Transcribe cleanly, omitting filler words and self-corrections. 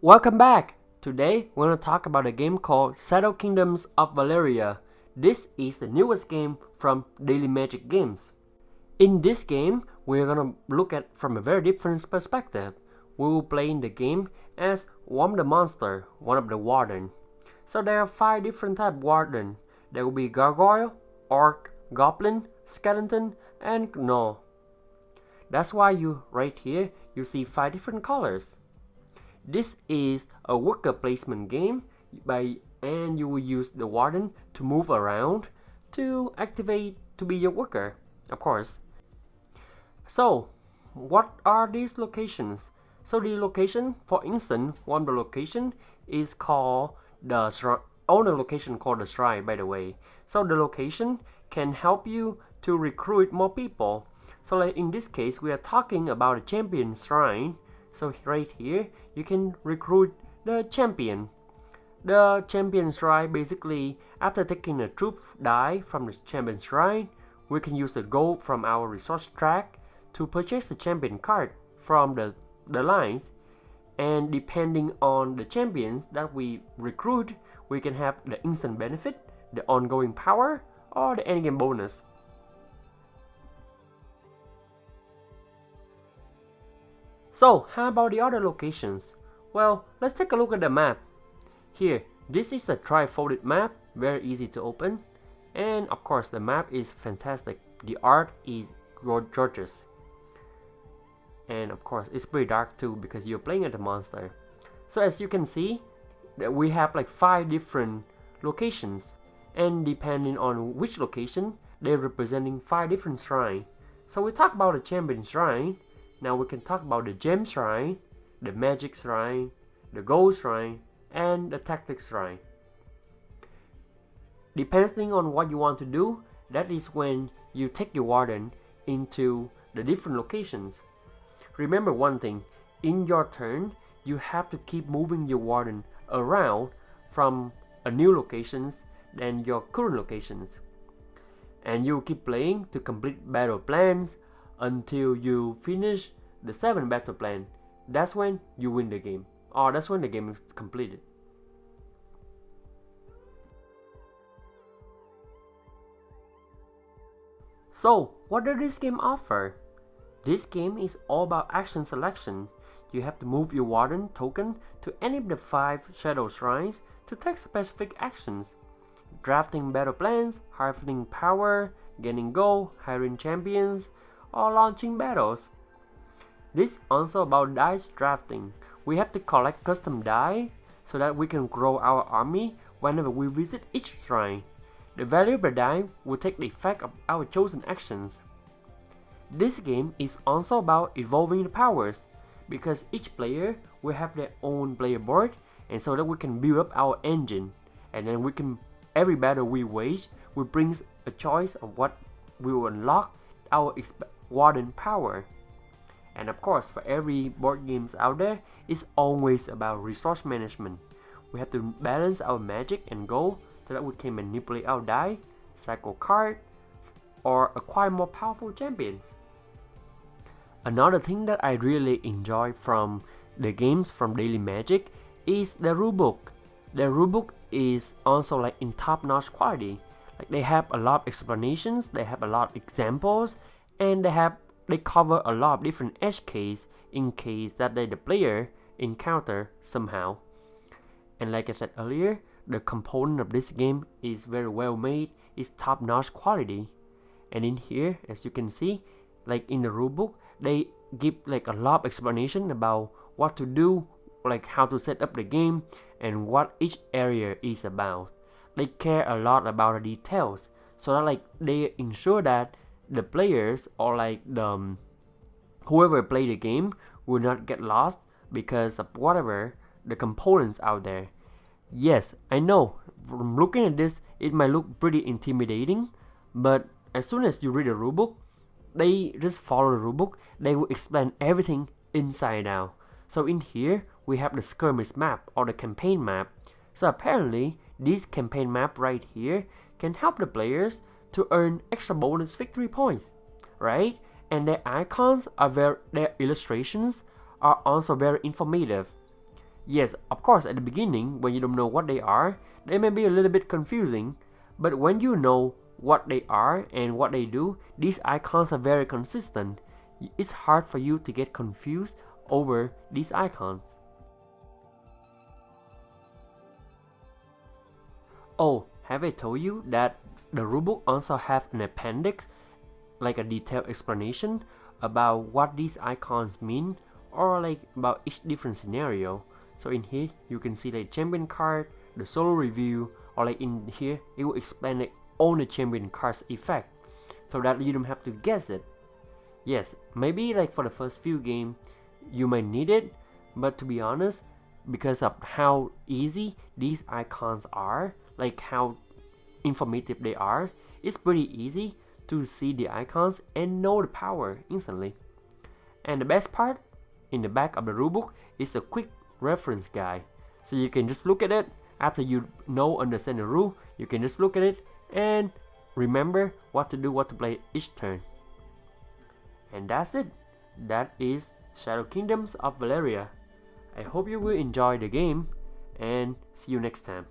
Welcome back! Today we're going to talk about a game called Shadow Kingdoms of Valeria. This is the newest game from Daily Magic Games. In this game, we're going to look at from a very different perspective. We will play in the game as one of the monster, one of the Warden. So there are 5 different type Warden. There will be Gargoyle, Orc, Goblin, Skeleton, and Gnoll. That's why right here you see 5 different colors. This is a worker placement game and you will use the Warden to move around to activate to be your worker, of course. So, what are these locations? So the location, for instance, one of the location is called the shrine. Owner location called the shrine, by the way. So the location can help you to recruit more people. So like in this case, we are talking about a champion shrine. So right here, you can recruit the champion. The champion shrine, basically, after taking a troop die from the champion shrine, we can use the gold from our resource track to purchase the champion card from the lines. And depending on the champions that we recruit, we can have the instant benefit, the ongoing power, or the endgame bonus. So, how about the other locations? Well, let's take a look at the map. Here, this is a tri-folded map, very easy to open. And of course, the map is fantastic. The art is gorgeous. And of course, it's pretty dark too because you're playing as a monster. So as you can see, we have like 5 different locations. And depending on which location, they're representing 5 different shrines. So we talk about the champion shrine. Now we can talk about the gem shrine, the magic shrine, the gold shrine, and the tactic shrine. Depending on what you want to do, that is when you take your Warden into the different locations. Remember one thing, in your turn, you have to keep moving your Warden around from a new locations than your current locations. And you keep playing to complete battle plans until you finish the 7 battle plan. That's when you win the game, or that's when the game is completed. So, what does this game offer? This game is all about action selection. You have to move your Warden token to any of the 5 Shadow Shrines to take specific actions. Drafting battle plans, harvesting power, gaining gold, hiring champions, or launching battles. This is also about dice drafting. We have to collect custom die so that we can grow our army whenever we visit each shrine. The value of the die will take the effect of our chosen actions. This game is also about evolving the powers because each player will have their own player board, and so that we can build up our engine, and then every battle we wage will bring a choice of what we will unlock our Warden power. And of course, for every board games out there, it's always about resource management. We have to balance our magic and gold so that we can manipulate our die, cycle card, or acquire more powerful champions. Another thing that I really enjoy from the games from Daily Magic is the rulebook. The rulebook is also like in top-notch quality. Like they have a lot of explanations, they have a lot of examples, and they cover a lot of different edge cases in case that the player encounter somehow. And like I said earlier, the component of this game is very well made, it's top-notch quality. And in here, as you can see, like in the rulebook, they give like a lot of explanation about what to do, like how to set up the game and what each area is about. They care a lot about the details, so that like they ensure that the players or like whoever play the game will not get lost because of whatever the components out there. Yes, I know from looking at this it might look pretty intimidating, but as soon as you read the rulebook, they just follow the rulebook, they will explain everything inside out. So in here we have the Skirmish Map or the campaign map. So apparently this campaign map right here can help the players to earn extra bonus victory points, right? And their icons are their illustrations are also very informative. Yes, of course, at the beginning, when you don't know what they may be a little bit confusing, but when you know what they are and what they do, these icons are very consistent. It's hard for you to get confused over these icons. Oh, have I told you that the rulebook also have an appendix, like a detailed explanation about what these icons mean, or like about each different scenario. So in here you can see the champion card, the solo review, or like in here it will explain like all the champion cards effect, so that you don't have to guess it. Yes, maybe like for the first few games you might need it, but to be honest, because of how easy these icons are, like how informative they are, it's pretty easy to see the icons and know the power instantly. And the best part, in the back of the rulebook is a quick reference guide, so you can just look at it after you understand the rule. You can just look at it and remember what to do, what to play each turn. And that's it. That is Shadow Kingdoms of Valeria. I hope you will enjoy the game and see you next time.